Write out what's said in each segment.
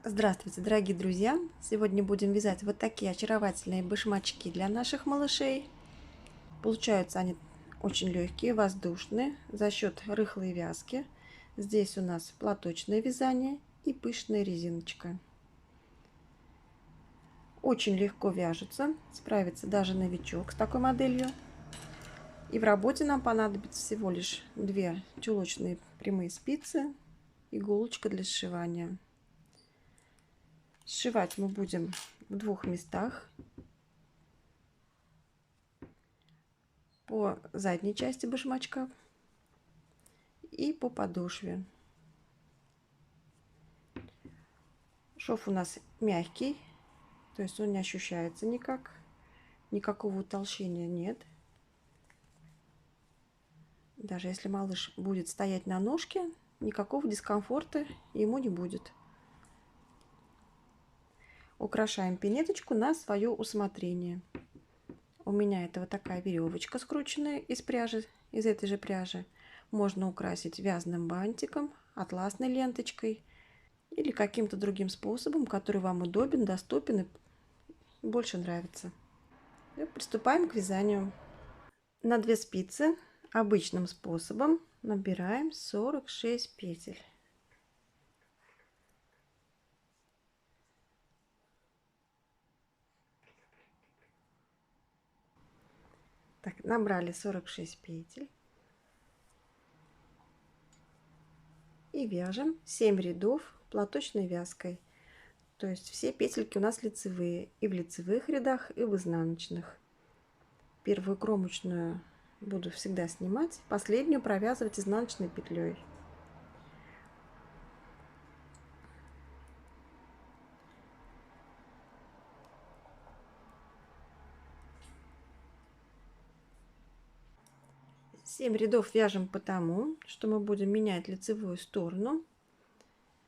Здравствуйте, дорогие друзья! Сегодня будем вязать вот такие очаровательные башмачки для наших малышей. Получаются они очень легкие, воздушные, за счет рыхлой вязки. Здесь у нас платочное вязание и пышная резиночка. Очень легко вяжутся, справится даже новичок с такой моделью. И в работе нам понадобится всего лишь 2 чулочные прямые спицы, иголочка для сшивания. Сшивать мы будем в 2 местах. По задней части башмачка и по подошве. Шов у нас мягкий, то есть он не ощущается никак, никакого утолщения нет. Даже если малыш будет стоять на ножке, никакого дискомфорта ему не будет. Украшаем пинеточку на свое усмотрение. У меня это вот такая веревочка, скрученная из пряжи, из этой же пряжи. Можно украсить вязаным бантиком, атласной ленточкой или каким-то другим способом, который вам удобен, доступен и больше нравится. И приступаем к вязанию. На 2 спицы обычным способом набираем 46 петель. Так, набрали 46 петель и вяжем 7 рядов платочной вязкой. То есть все петельки у нас лицевые, и в лицевых рядах, и в изнаночных. Первую кромочную буду всегда снимать, последнюю провязывать изнаночной петлей. Семь рядов вяжем потому, что мы будем менять лицевую сторону.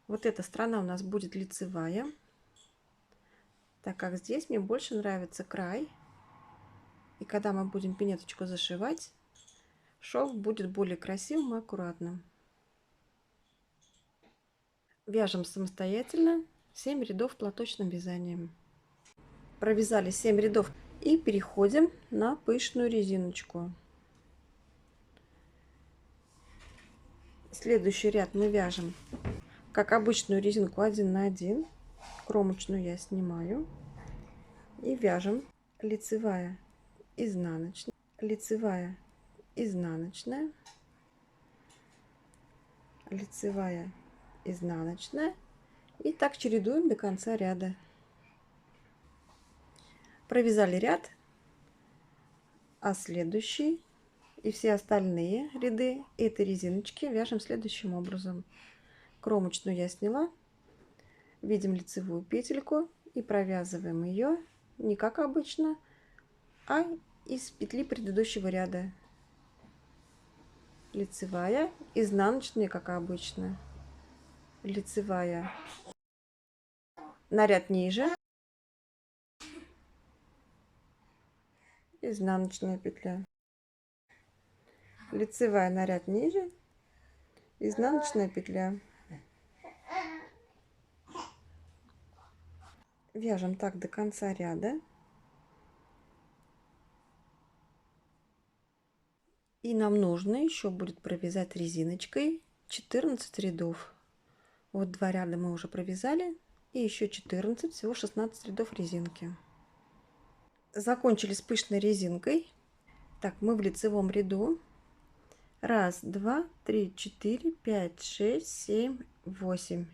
Вот эта сторона у нас будет лицевая, так как здесь мне больше нравится край. И когда мы будем пинеточку зашивать, шов будет более красивым и аккуратным. Вяжем самостоятельно 7 рядов платочным вязанием. Провязали 7 рядов и переходим на пышную резиночку. Следующий ряд мы вяжем как обычную резинку 1 на 1. Кромочную я снимаю и вяжем лицевая, изнаночная, лицевая, изнаночная, лицевая, изнаночная, и так чередуем до конца ряда. Провязали ряд, а следующий и все остальные ряды этой резиночки вяжем следующим образом. Кромочную я сняла, видим лицевую петельку и провязываем ее не как обычно, а из петли предыдущего ряда. Лицевая, изнаночная, как обычно, лицевая на ряд ниже, изнаночная петля, лицевая на ряд ниже, изнаночная петля. Вяжем так до конца ряда. И нам нужно еще будет провязать резиночкой 14 рядов. Вот 2 ряда мы уже провязали, и еще 14, всего 16 рядов резинки. Закончили с пышной резинкой. Так, мы в лицевом ряду. 1, 2, 3, 4, 5, 6, 7, 8.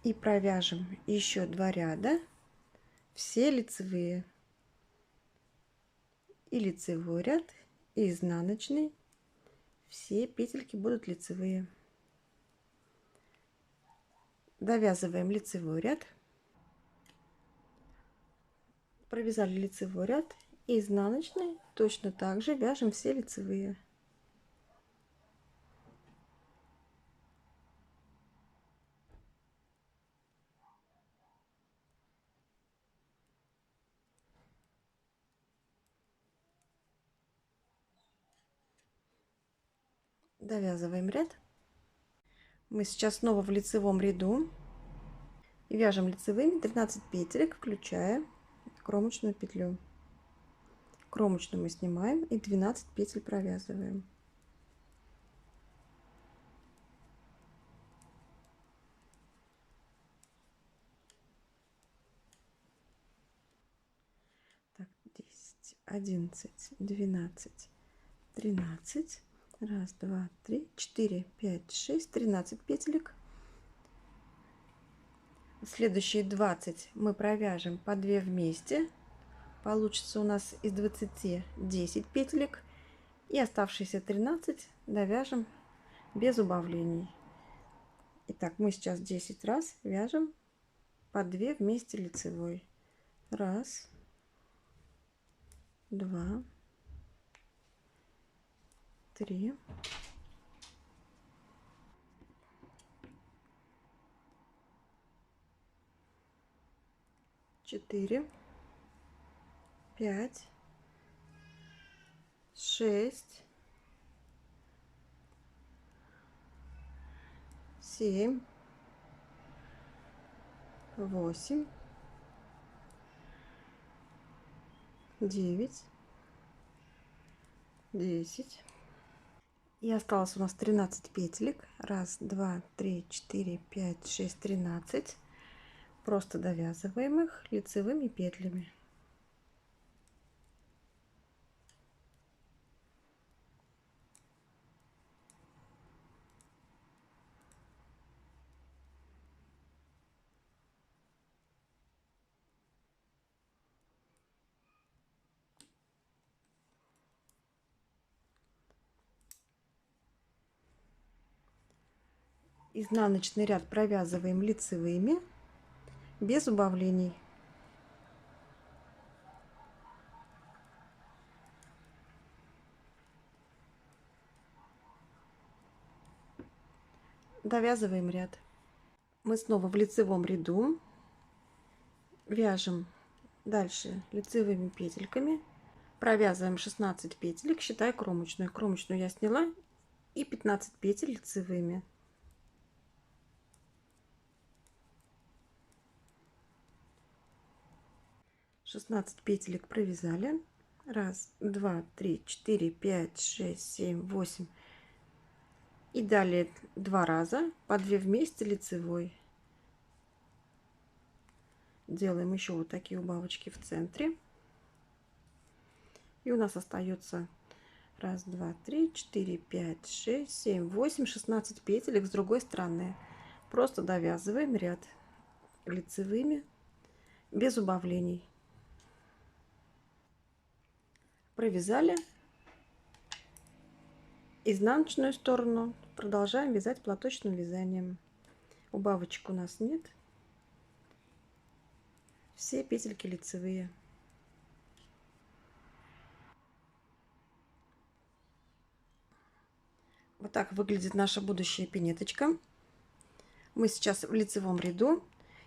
И провяжем еще 2 ряда, все лицевые. И лицевой ряд, и изнаночный. Все петельки будут лицевые. Довязываем лицевой ряд. Провязали лицевой ряд и изнаночный. Точно так же вяжем все лицевые. Довязываем ряд. Мы сейчас снова в лицевом ряду. И вяжем лицевыми 13 петелек, включая кромочную петлю. Кромочную мы снимаем и 12 петель провязываем. Так, 10, 11, 12, 13. Раз, два, три, 4, 5, 6, 13 петелек. Следующие 20 мы провяжем по 2 вместе. Получится у нас из 20 10 петелек. И оставшиеся 13 довяжем без убавлений. Итак, мы сейчас 10 раз вяжем по 2 вместе лицевой. Раз, два, три, 4, 5, 6, 7, 8, 9, 10. И осталось у нас 13 петелек. Раз, два, три, 4, 5, 6, 13. Просто довязываем их лицевыми петлями. Изнаночный ряд провязываем лицевыми без убавлений. Довязываем ряд. Мы снова в лицевом ряду вяжем дальше лицевыми петельками, провязываем 16 петелек, считая кромочную. Кромочную я сняла, и 15 петель лицевыми. Шестнадцать петелек провязали. Раз, два, три, 4, 5, 6, 7, 8. И далее 2 раза по 2 вместе лицевой. Делаем еще вот такие убавочки в центре. И у нас остается раз, два, три, 4, 5, 6, 7, 8, 16 петелек с другой стороны. Просто довязываем ряд лицевыми без убавлений. Провязали изнаночную сторону, продолжаем вязать платочным вязанием. Убавочек у нас нет. Все петельки лицевые. Вот так выглядит наша будущая пинеточка. Мы сейчас в лицевом ряду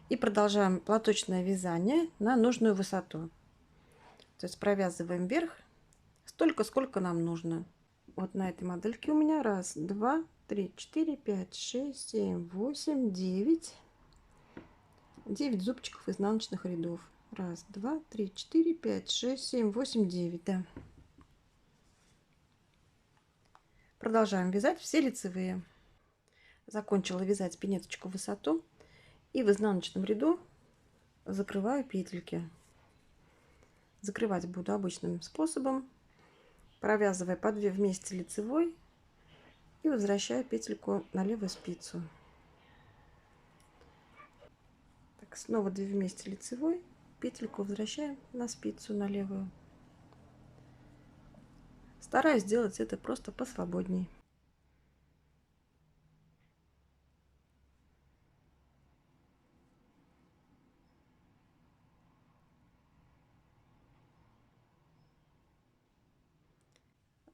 и продолжаем платочное вязание на нужную высоту. То есть провязываем вверх столько, сколько нам нужно. Вот на этой модельке у меня раз, два, три, 4, 5, 6, 7, 8, 9. 9 зубчиков изнаночных рядов. Раз, два, три, 4, 5, 6, 7, 8, 9. Да. Продолжаем вязать все лицевые. Закончила вязать пинеточку в высоту. И в изнаночном ряду закрываю петельки. Закрывать буду обычным способом, провязывая по 2 вместе лицевой и возвращаю петельку на левую спицу. Так, снова 2 вместе лицевой, петельку возвращаем на спицу на левую. Стараюсь сделать это просто посвободней.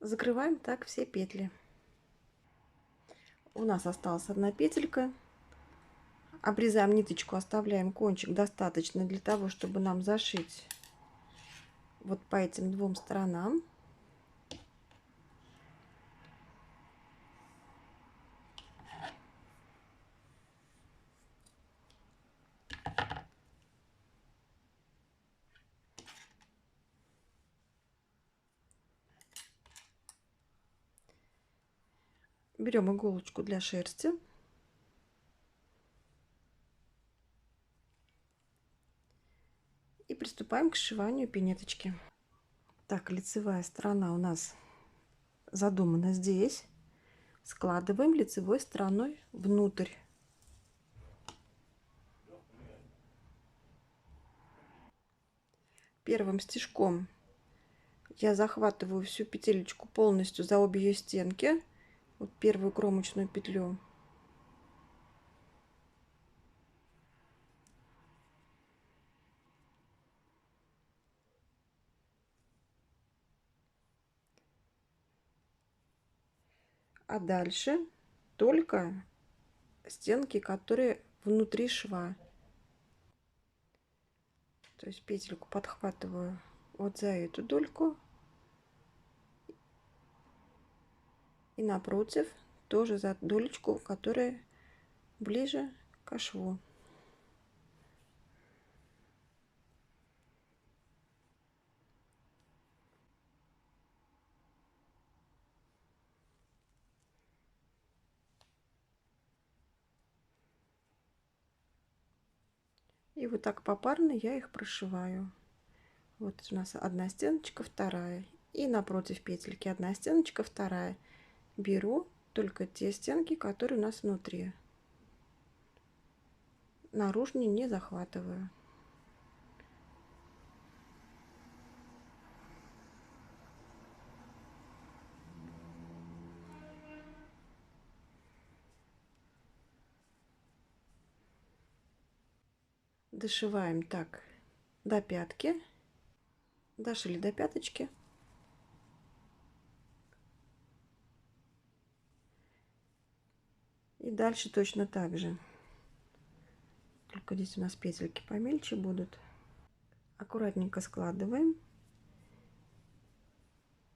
Закрываем так все петли. У нас осталась одна петелька. Обрезаем ниточку, оставляем кончик достаточно для того, чтобы нам зашить вот по этим 2 сторонам. Берем иголочку для шерсти. И приступаем к сшиванию пинеточки. Так, лицевая сторона у нас задумана здесь. Складываем лицевой стороной внутрь. Первым стежком я захватываю всю петелечку полностью за обе ее стенки. Вот первую кромочную петлю. А дальше только стенки, которые внутри шва. То есть петельку подхватываю вот за эту дольку. И напротив тоже за долечку, которая ближе к шву. И вот так попарно я их прошиваю. Вот у нас одна стеночка, вторая. И напротив петельки одна стеночка, вторая. Беру только те стенки, которые у нас внутри. Наружные не захватываю. Дошиваем так до пятки. Дошили до пяточки. И дальше точно так же. Только здесь у нас петельки помельче будут. Аккуратненько складываем.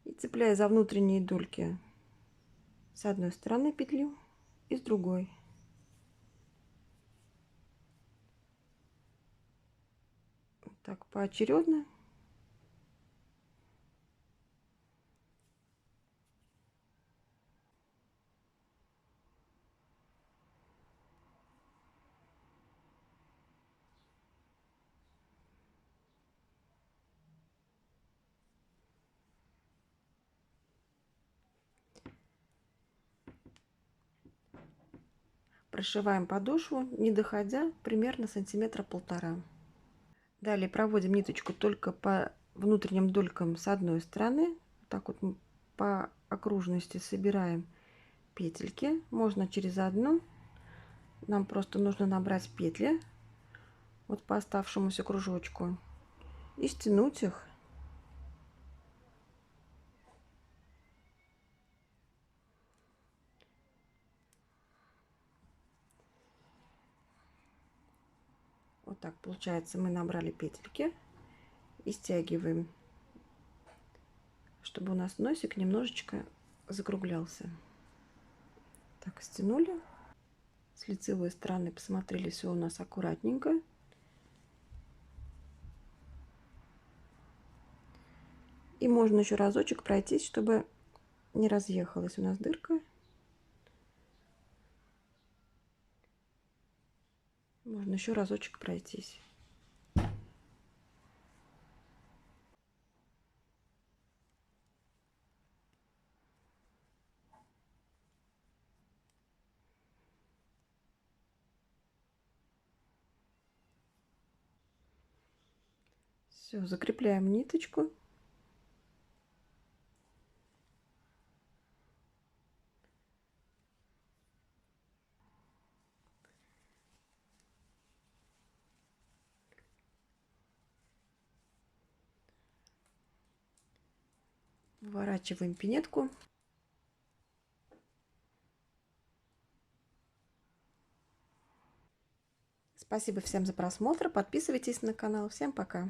И цепляя за внутренние дольки с одной стороны петлю и с другой. Вот так поочередно. Прошиваем подошву, не доходя примерно сантиметра полтора. Далее проводим ниточку только по внутренним долькам с одной стороны. Так вот по окружности собираем петельки. Можно через одну. Нам просто нужно набрать петли вот по оставшемуся кружочку и стянуть их. Вот так получается, мы набрали петельки и стягиваем, чтобы у нас носик немножечко закруглялся. Так, стянули. С лицевой стороны посмотрели, все у нас аккуратненько. И можно еще разочек пройтись, чтобы не разъехалась у нас дырка. Можно еще разочек пройтись. Все, закрепляем ниточку. Выворачиваем пинетку. Спасибо всем за просмотр. Подписывайтесь на канал. Всем пока.